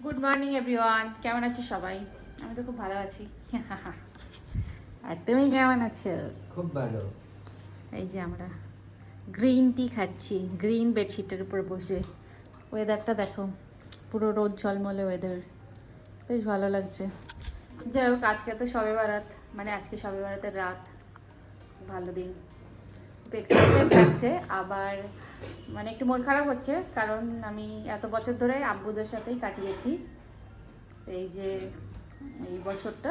Good morning everyone, কেমন আছো সবাই? আমি তো খুব ভালো আছি। আর তুমি কেমন আছো? খুব ভালো। এই যে আমরা গ্রিন টি খাচ্ছি গ্রিন বেডশিটের উপর বসে। ওয়েদারটা দেখো, পুরো রোদ ঝলমলে ওয়েদার, বেশ ভালো লাগছে। যাই হোক, আজকে তো শবে বারাত, মানে আজকে শবে বারাতের রাত, ভালো দিন, খুব এক্সাইটেড লাগছে। আবার মানে একটু মন খারাপ হচ্ছে, কারণ আমি এত বছর ধরে আব্বুদের সাথেই কাটিয়েছি। এই যে এই বছরটা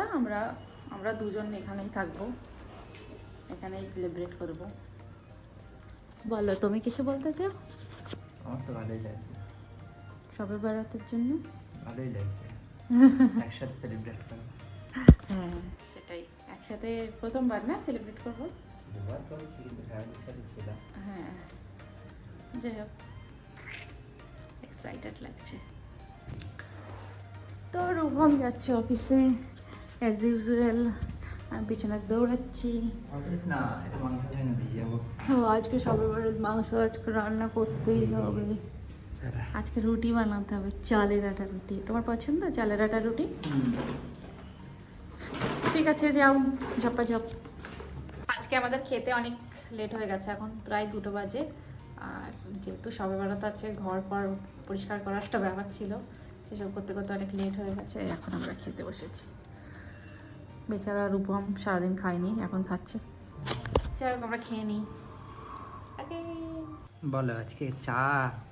আমরা দুজন এখানেই থাকবো, এখানেই সেলিব্রেট করব। বলো, তুমি কিছু বলতে চাও? আমার তো ভালোই লাগছে, শবে বারাতের জন্য ভালোই লাগছে। একসাথে সেলিব্রেট করবো। হ্যাঁ সেটাই, একসাথে প্রথমবার না সেলিব্রেট করবো। দুবার করেছি কিন্তু ফ্যামিলির সাথে ছিলাম। হ্যাঁ, যাই হোক, এক্সাইটেড লাগছে। তো রুভম যাচ্ছে অফিসে অ্যাজ ইউজুয়াল, আমি পিছনে দৌড়াচ্ছি। অফিস না, এটা মাংস এনে দিয়ে যাবো। ও আজকে সবে বারের মাংস আজকে রান্না করতেই হবে। আজকে রুটি বানাতে হবে, চালের আটা রুটি। তোমার পছন্দ চালের আটা রুটি? ঠিক আছে, যাও ঝপাঝপ। আজকে আমাদের খেতে অনেক লেট হয়ে গেছে, এখন প্রায় 2টো বাজে। আর যেহেতু সবে বেড়াতে আছে, ঘর পর পরিষ্কার করার একটা ব্যাপার ছিল, সেসব করতে করতে অনেক লেট হয়ে গেছে। এখন আমরা খেতে বসেছি। বেচারা রূপম সারাদিন খায়নি, এখন খাচ্ছে। যাই হোক, আমরা খেয়ে নিই। বলো, আজকে চা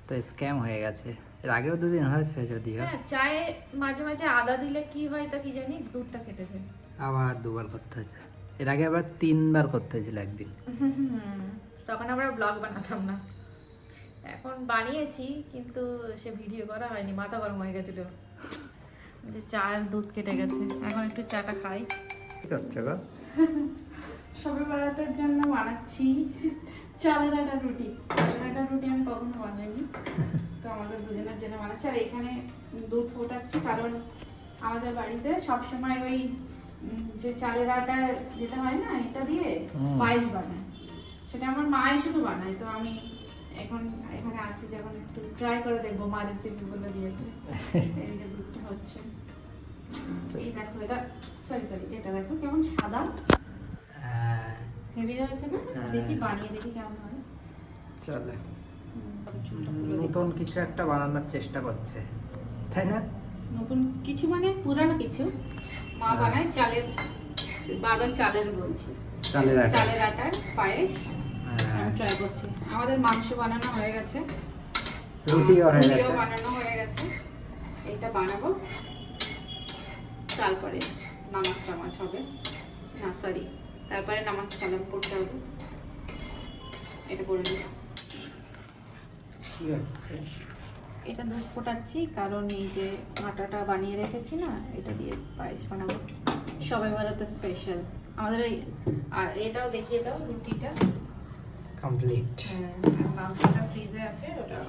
তো স্ক্যাম হয়ে গেছে। এর আগেও দুদিন হয়েছে যদিও। হ্যাঁ, চায়ে মাঝে মাঝে আদা দিলে কি হয় তা কি জানি, দুধটা কেটে যায়। আবার দুবার করতে হয়েছে। এর আগে আবার 3বার করতে হয়েছিল একদিন। তখন আমরা ব্লগ বানাতাম না, এখন বানিয়েছি কিন্তু সে ভিডিও করা হয়নি, মাথা গরম হয়ে গেছিল যে চার দুধ কেটে গেছে। এখন একটু চাটা খাই। কি করছো গো? সবে বারাতের জন্য বানাচ্ছি চালের আটা রুটি। চালের আটা রুটি আমি কখনো বানাইনি, তো আমাদের দুজনের জন্য বানাচ্ছি। আর এখানে দুধ ফোটাচ্ছি, কারণ আমাদের বাড়িতে সবসময় ওই যে চালের আটা যেটা হয় না, এটা দিয়ে পায়েস বানায়। সেটা আমার মাই শুধু বানায়, তো আমি এখন এখানে আছি যে এখন একটু ট্রাই করে দেখবো, মা রেসিপি বলে দিয়েছে। এই যে দুধটা হচ্ছে, এই দেখো, এটা সরি এটা দেখো কেমন সাদা, হেভি হয়েছে না? দেখি বানিয়ে দেখি কেমন হয়। চলে, নতুন কিছু একটা বানানোর চেষ্টা করছে, তাই না? নতুন কিছু মানে পুরানো কিছু। মা বানায় চালের, বারবার চালের বলছি, চালের আটার পায়েস। আমি ট্রাই করছি। আমাদের মাংস বানানো হয়ে গেছে, রুটিও বানানো হয়ে গেছে। এটা বানাবো, তারপরে নামাজ হবে না, সরি, তারপরে নামাজ কালাম করতে হবে। এটা করে দিই। এটা দুধ ফোটাচ্ছি, কারণ এই যে আটাটা বানিয়ে রেখেছি না, এটা দিয়ে পায়েস বানাবো সবে বারাতে স্পেশাল আমাদের। আর এটাও দেখিয়ে দাও, রুটিটা কমপ্লিট। হ্যাঁ, মাংসটা ফ্রিজে আছে ওটা।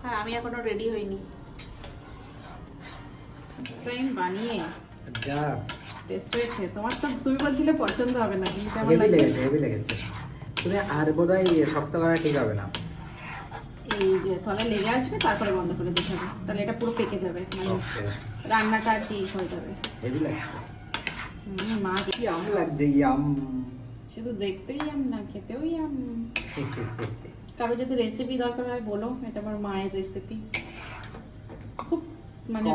হ্যাঁ, আমি এখনো রেডি হইনি। টাইম বানিয়ে যা টেস্ট হয়েছে। তোমার তো তুমি বলছিলে পছন্দ হবে না, কিন্তু কেমন হেভি লাগছে? লেগেছে। তুমি আর বোধহয় শক্ত করা ঠিক হবে না। এই যে তলায় লেগে আসবে, তারপরে বন্ধ করে দিতে হবে, তাহলে এটা পুরো পেকে যাবে, মানে রান্নাটা আর কি হয়ে যাবে। হেভি লাগছে। মা কি আম লাগছে, ইয়াম। শুধু দেখতেই আম না, খেতেও আম। কারো যদি রেসিপি দরকার হয় বলো, এটা আমার মায়ের রেসিপি। খুব মানে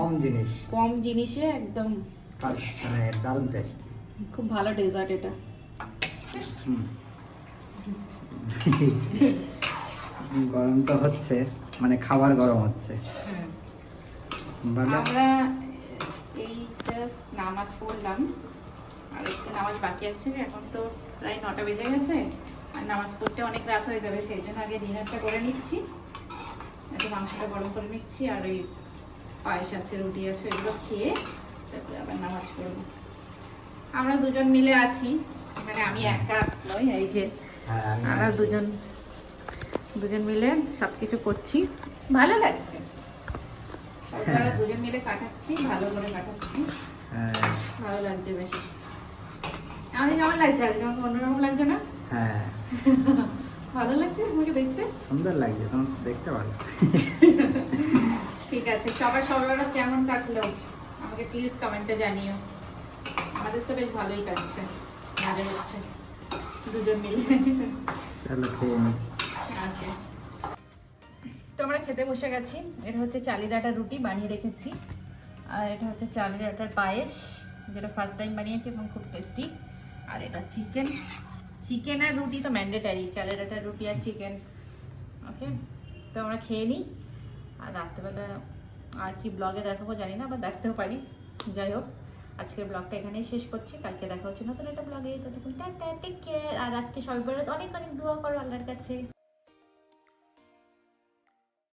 কম জিনিসে একদম মানে দারুণ টেস্ট। খুব ভালো ডেজার্ট এটা। গরম তো হচ্ছে, মানে খাবার গরম হচ্ছে। আমরা এই জাস্ট নামাজ পড়লাম, আর একটু নামাজ বাকি আছে। এখন তো প্রায় 9টা বেজে গেছে, আর নামাজ পড়তে অনেক রাত হয়ে যাবে, সেই জন্য আগে ডিনারটা করে নিচ্ছি, একটু মাংসটা গরম করে নিচ্ছি। আর ওই পায়েস আছে, রুটি আছে, এগুলো খেয়ে তারপরে আবার নামাজ পড়বো। আমরা দুজন মিলে আছি, মানে আমি একা নই, এই যে আমরা দুজন মিলে সবকিছু করছি, ভালো লাগছে। দুজন মিলে কাটাচ্ছি, ভালো করে কাটাচ্ছি, ভালো লাগছে বেশ। আমাদের কেমন লাগছে? আজকে আমাকে অন্যরকম লাগছে না? হ্যাঁ, ভালো লাগছে আমাকে দেখতে, সুন্দর লাগছে, তোমার দেখতে ভালো। ঠিক আছে। সবার সবার কেমন কাটলো আমাকে প্লিজ কমেন্টে জানিও। আমাদের তো বেশ ভালোই কাটছে, মজা হচ্ছে দুজন মিলে। চলো খেয়ে নিই। আচ্ছা, তো আমরা খেতে বসে গেছি। এটা হচ্ছে চালের আটার রুটি বানিয়ে রেখেছি, আর এটা হচ্ছে চালের আটার পায়েস, যেটা ফার্স্ট টাইম বানিয়েছি এবং খুব টেস্টি। আর এটা চিকেন। চিকেন আর রুটি তো ম্যান্ডেটারি, চালের আটার রুটি আর চিকেন। ওকে, তো আমরা খেয়ে নিই। আর রাত্রেবেলা আর কি ব্লগে দেখাবো জানি না, আবার দেখতেও পারি। যাই হোক, আজকের ব্লগটা এখানেই শেষ করছি। কালকে দেখা হচ্ছে নতুন একটা ব্লগে। ততক্ষণ টাটা, টেক কেয়ার। আর আজকে সবাই অনেক অনেক দোয়া করো আল্লাহর কাছে।